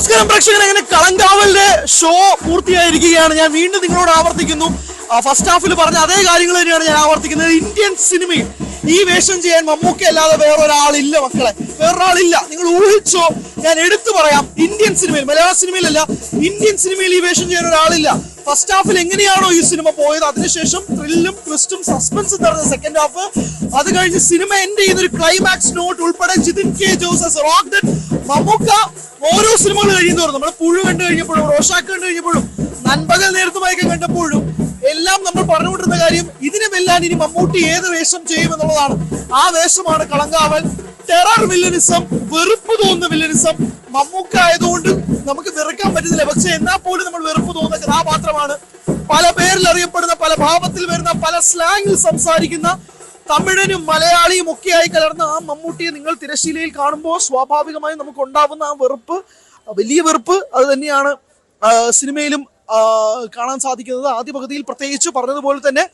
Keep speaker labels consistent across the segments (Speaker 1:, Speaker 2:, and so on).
Speaker 1: നമസ്കാരം പ്രേക്ഷകരെ, അങ്ങനെ കളങ്കാവലിന്റെ ഷോ പൂർത്തിയായിരിക്കുകയാണ്. ഞാൻ വീണ്ടും നിങ്ങളോട് ആവർത്തിക്കുന്നു, ഫസ്റ്റ് ഹാഫിൽ പറഞ്ഞ അതേ കാര്യങ്ങൾ തന്നെയാണ് ഞാൻ ആവർത്തിക്കുന്നത്. ഇന്ത്യൻ സിനിമയിൽ ഈ വേഷം ചെയ്യാൻ മമ്മൂക്ക അല്ലാതെ വേറൊരാളില്ല മക്കളെ, വേറൊരാളില്ല. നിങ്ങൾ ഊഹിച്ചോ? ഞാൻ എടുത്തു പറയാം, ഇന്ത്യൻ സിനിമയിൽ, മലയാള സിനിമയിലല്ല, ഇന്ത്യൻ സിനിമയിൽ ഈ വേഷം ചെയ്യാൻ ഒരാളില്ല. ഫസ്റ്റ് ഹാഫിൽ എങ്ങനെയാണോ ഈ സിനിമ പോയത്, അതിനുശേഷം ത്രില്ലും ട്വിസ്റ്റും സസ്പെൻസും നിറഞ്ഞ സെക്കൻഡ് ഹാഫ്, അത് കഴിഞ്ഞ് സിനിമ എൻഡ് ചെയ്യുന്ന ഒരു ക്ലൈമാക്സ് നോട്ട് ഉൾപ്പെടെ Jithin K Joseph rock that. Mammukka ഓരോ സിനിമകൾ കഴിയുന്നവരും, നമ്മൾ പുഴു കണ്ടു കഴിഞ്ഞപ്പോഴും, റോഷാക്ക് കണ്ടു കഴിഞ്ഞപ്പോഴും, നൻപകൽ നേരത്തുമായൊക്കെ കണ്ടപ്പോഴും എല്ലാം നമ്മൾ പറഞ്ഞുകൊണ്ടിരുന്ന കാര്യം, ഇതിനെ വെല്ലാൻ ഇനി മമ്മൂട്ടി ഏത് വേഷം ചെയ്യുമെന്നുള്ളതാണ്. ആ വേഷമാണ് കളങ്കാവൽ. ടെറർ വില്ലനിസം, വെറുപ്പ് തോന്നുന്ന വില്ലനിസം. മമ്മൂക്ക ആയതുകൊണ്ട് നമുക്ക് വെറുക്കാൻ പറ്റുന്നില്ല, പക്ഷെ എന്നാൽ പോലും നമ്മൾ വെറുപ്പ് തോന്നുന്ന കഥാപാത്രമാണ്. പല പേരിൽ അറിയപ്പെടുന്ന, പല ഭാവത്തിൽ വരുന്ന, പല സ്ലാങ്ങിൽ സംസാരിക്കുന്ന, തമിഴനും മലയാളിയും ഒക്കെയായി കലർന്ന ആ മമ്മൂട്ടിയെ നിങ്ങൾ തിരശ്ശീലയിൽ കാണുമ്പോൾ സ്വാഭാവികമായും നമുക്ക് ഉണ്ടാവുന്ന ആ വെറുപ്പ്, വലിയ വെറുപ്പ്, അത് തന്നെയാണ് സിനിമയിലും കാണാൻ സാധിക്കുന്നത്. ആദ്യ പകുതിയിൽ പ്രത്യേകിച്ച് പറഞ്ഞതുപോലെ തന്നെ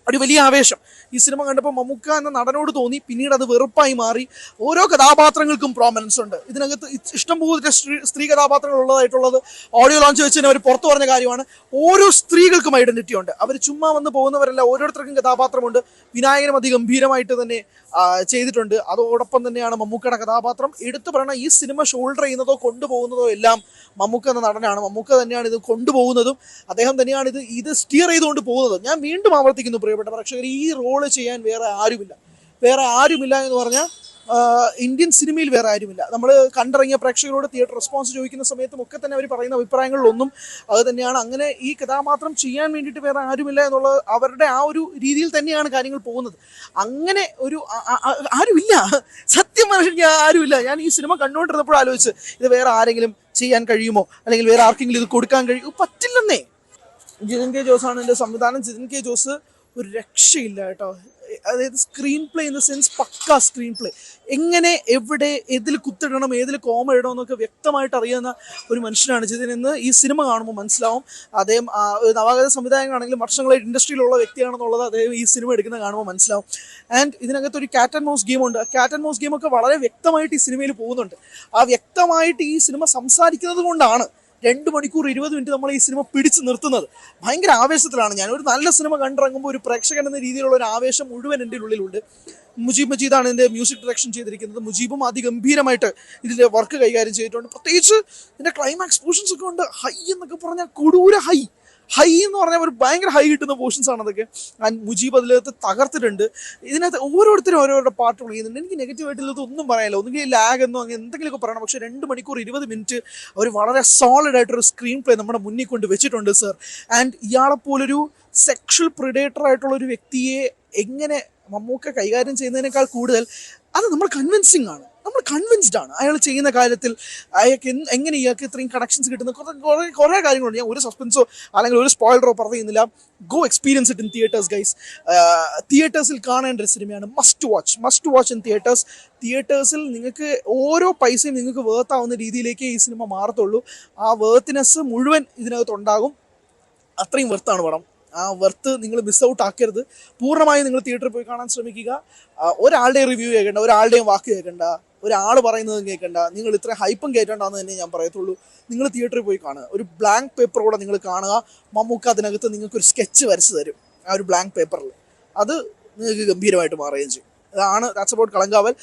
Speaker 1: ഒരു വലിയ ആവേശം ഈ സിനിമ കണ്ടപ്പോൾ മമ്മൂക്ക എന്ന നടനോട് തോന്നി. പിന്നീട് അത് വെറുപ്പായി മാറി. ഓരോ കഥാപാത്രങ്ങൾക്കും പ്രോമിനൻസ് ഉണ്ട്. ഇതിനകത്ത് ഇഷ്ടംപോലെ സ്ത്രീ കഥാപാത്രങ്ങൾ ഉള്ളതായിട്ടുള്ളത് ഓഡിയോ ലോഞ്ച് വെച്ച് തന്നെ അവർ പുറത്തു പറഞ്ഞ കാര്യമാണ്. ഓരോ സ്ത്രീകൾക്കും ഐഡന്റിറ്റി ഉണ്ട്. അവർ ചുമ്മാ വന്ന് പോകുന്നവരല്ല, ഓരോരുത്തർക്കും കഥാപാത്രമുണ്ട്. വിനായകനും അതിഗംഭീരമായിട്ട് തന്നെ ചെയ്തിട്ടുണ്ട്. അതോടൊപ്പം തന്നെയാണ് മമ്മൂക്കയുടെ കഥാപാത്രം. എടുത്തു പറയണ ഈ സിനിമ ഷോൾഡർ ചെയ്യുന്നതോ കൊണ്ടുപോകുന്നതോ എല്ലാം മമ്മൂക്ക എന്ന നടനാണ്. മമ്മൂക്ക തന്നെയാണ് ഇത് കൊണ്ടുപോകുന്നതും, അദ്ദേഹം തന്നെയാണ് ഇത് സ്റ്റിയർ ചെയ്തുകൊണ്ട് പോകുന്നതും. ഞാൻ വീണ്ടും ആവർത്തിക്കുന്നു പ്രിയപ്പെട്ട പ്രേക്ഷകർ, ഈ റോള് ചെയ്യാൻ വേറെ ആരുമില്ല എന്ന് പറഞ്ഞാൽ ഇന്ത്യൻ സിനിമയിൽ വേറെ ആരുമില്ല. നമ്മൾ കണ്ടിറങ്ങിയ പ്രേക്ഷകരോട് തിയേറ്റർ റെസ്പോൺസ് ചോദിക്കുന്ന സമയത്തും ഒക്കെ തന്നെ അവർ പറയുന്ന അഭിപ്രായങ്ങളിലൊന്നും അത് തന്നെയാണ്. അങ്ങനെ ഈ കഥാപാത്രം ചെയ്യാൻ വേണ്ടിയിട്ട് വേറെ ആരുമില്ല എന്നുള്ളത് അവരുടെ ആ ഒരു രീതിയിൽ തന്നെയാണ് കാര്യങ്ങൾ പോകുന്നത്. അങ്ങനെ ഒരു ആരുമില്ല, സത്യം പറഞ്ഞാൽ ആരുമില്ല. ഞാൻ ഈ സിനിമ കണ്ടുകൊണ്ടിരുന്നപ്പോൾ ആലോചിച്ച്, ഇത് വേറെ ആരെങ്കിലും ചെയ്യാൻ കഴിയുമോ, അല്ലെങ്കിൽ വേറെ ആർക്കെങ്കിലും ഇത് കൊടുക്കാൻ കഴിയുമോ? പറ്റില്ലെന്നേ. ജിതിൻ കെ ജോസാണ് എൻ്റെ സംവിധാനം. ജിതിൻ കെ ജോസ് ഒരു രക്ഷയില്ല കേട്ടോ. അതായത് screenplay in the sense പക്ക സ്ക്രീൻ പ്ലേ. എങ്ങനെ, എവിടെ, ഏതിൽ കുത്തിടണം, ഏതിൽ കോമ ഇടണം എന്നൊക്കെ വ്യക്തമായിട്ട് അറിയുന്ന ഒരു മനുഷ്യനാണ് ജിതിൻ എന്ന് ഈ സിനിമ കാണുമ്പോൾ മനസ്സിലാവും. അദ്ദേഹം നവാഗത സംവിധായകനാണെങ്കിലും വർഷങ്ങളായിട്ട് ഇൻഡസ്ട്രിയിലുള്ള വ്യക്തിയാണെന്നുള്ളത് അദ്ദേഹം ഈ സിനിമ എടുക്കുന്ന കാണുമ്പോൾ മനസ്സിലാവും. ആൻഡ് ഇതിനകത്ത് ഒരു ക്യാറ്റ് ആൻഡ് മൗസ് ഗെയിമുണ്ട്. ക്യാറ്റ് ആൻഡ് മൗസ് ഗെയിമൊക്കെ വളരെ വ്യക്തമായിട്ട് ഈ സിനിമയിൽ പോകുന്നുണ്ട്. ആ വ്യക്തമായിട്ട് ഈ സിനിമ സംസാരിക്കുന്നത് കൊണ്ടാണ് 2 മണിക്കൂർ 20 മിനിറ്റ് നമ്മൾ ഈ സിനിമ പിടിച്ചു നിർത്തുന്നത്. ഭയങ്കര ആവേശത്തിലാണ് ഞാൻ. ഒരു നല്ല സിനിമ കണ്ടിറങ്ങുമ്പോൾ ഒരു പ്രേക്ഷകൻ എന്ന രീതിയിലുള്ള ഒരു ആവേശം മുഴുവൻ എൻ്റെ ഉള്ളിലുണ്ട്. മുജീബ് മജീദാണ് ഇതിൻ്റെ മ്യൂസിക് ഡയറക്ഷൻ ചെയ്തിരിക്കുന്നത്. മുജീബും അതിഗംഭീരമായിട്ട് ഇതിൻ്റെ വർക്ക് കൈകാര്യം ചെയ്തിട്ടുണ്ട്. പ്രത്യേകിച്ച് ഇതിൻ്റെ ക്ലൈമാക്സ് പോർഷൻസ് ഒക്കെ ഉണ്ട്. ഹൈ എന്നൊക്കെ പറഞ്ഞാൽ കൊടൂര ഹൈ എന്ന് പറഞ്ഞാൽ ഒരു ഭയങ്കര ഹൈ കിട്ടുന്ന പോർഷൻസ് ആണ് അതൊക്കെ. മുജീബ് അതിനകത്ത് തകർത്തിട്ടുണ്ട്. ഇതിനകത്ത് ഓരോരുത്തരും ഓരോരുടെ പാർട്ട് ചെയ്യുന്നുണ്ട്. എനിക്ക് നെഗറ്റീവായിട്ടുള്ളത് ഒന്നും പറയാനില്ല. ഒന്നുകിൽ ലാഗ് എന്നോ അങ്ങനെ എന്തെങ്കിലുമൊക്കെ പറയണം. പക്ഷേ 2 മണിക്കൂർ 20 മിനിറ്റ് അവർ വളരെ സോളിഡ് ആയിട്ടൊരു സ്ക്രീൻ പ്ലേ നമ്മുടെ മുന്നിൽ കൊണ്ട് വെച്ചിട്ടുണ്ട് സർ. ആൻഡ് ഇയാളെപ്പോലൊരു സെക്ഷൽ പ്രിഡേറ്റർ ആയിട്ടുള്ള ഒരു വ്യക്തിയെ എങ്ങനെ മമ്മൂക്ക കൈകാര്യം ചെയ്യുന്നതിനേക്കാൾ കൂടുതൽ അത് നമ്മൾ കൺവിൻസ്ഡ് ആണ് അയാൾ ചെയ്യുന്ന കാര്യത്തിൽ. അയാൾക്ക് എങ്ങനെ ഇയാൾക്ക് ഇത്രയും കണക്ഷൻസ് കിട്ടുന്ന കുറേ കാര്യങ്ങളുണ്ട്. ഞാൻ ഒരു സസ്പെൻസോ അല്ലെങ്കിൽ ഒരു സ്പോയിലറോ പറയുന്നില്ല. Go experience it in theatres guys. തിയേറ്റേഴ്സിൽ കാണേണ്ട ഒരു സിനിമയാണ്. Must watch in theatres. തിയേറ്റേഴ്സിൽ നിങ്ങൾക്ക് ഓരോ പൈസയും നിങ്ങൾക്ക് വേർത്താവുന്ന രീതിയിലേക്ക് ഈ സിനിമ മാറത്തുള്ളൂ. ആ വേർത്തിനെസ് മുഴുവൻ ഇതിനകത്തുണ്ടാകും. അത്രയും വെർത്താണ് പടം. ആ വെർത്ത് നിങ്ങൾ മിസ് ഔട്ട് ആക്കരുത്. പൂർണ്ണമായും നിങ്ങൾ തിയേറ്ററിൽ പോയി കാണാൻ ശ്രമിക്കുക. ഒരാളുടെയും റിവ്യൂ കേൾക്കണ്ട, ഒരാളുടെയും വാക്ക് കേൾക്കണ്ട, ഒരാൾ പറയുന്നതും കേൾക്കണ്ട. നിങ്ങൾ ഇത്ര ഹൈപ്പും കേട്ടണ്ടെന്ന് തന്നെ ഞാൻ പറയത്തുള്ളൂ. നിങ്ങൾ തിയേറ്ററിൽ പോയി കാണുക. ഒരു ബ്ലാങ്ക് പേപ്പറോടെ നിങ്ങൾ കാണുക. മമ്മൂക്ക അതിനകത്ത് നിങ്ങൾക്കൊരു സ്കെച്ച് വരച്ച് തരും ആ ഒരു ബ്ലാങ്ക് പേപ്പറിൽ. അത് നിങ്ങൾക്ക് ഗംഭീരമായിട്ട് മാറുകയും ചെയ്യും. അതാണ് ദാറ്റ്സ് അബൌട്ട് കളങ്കാവൽ.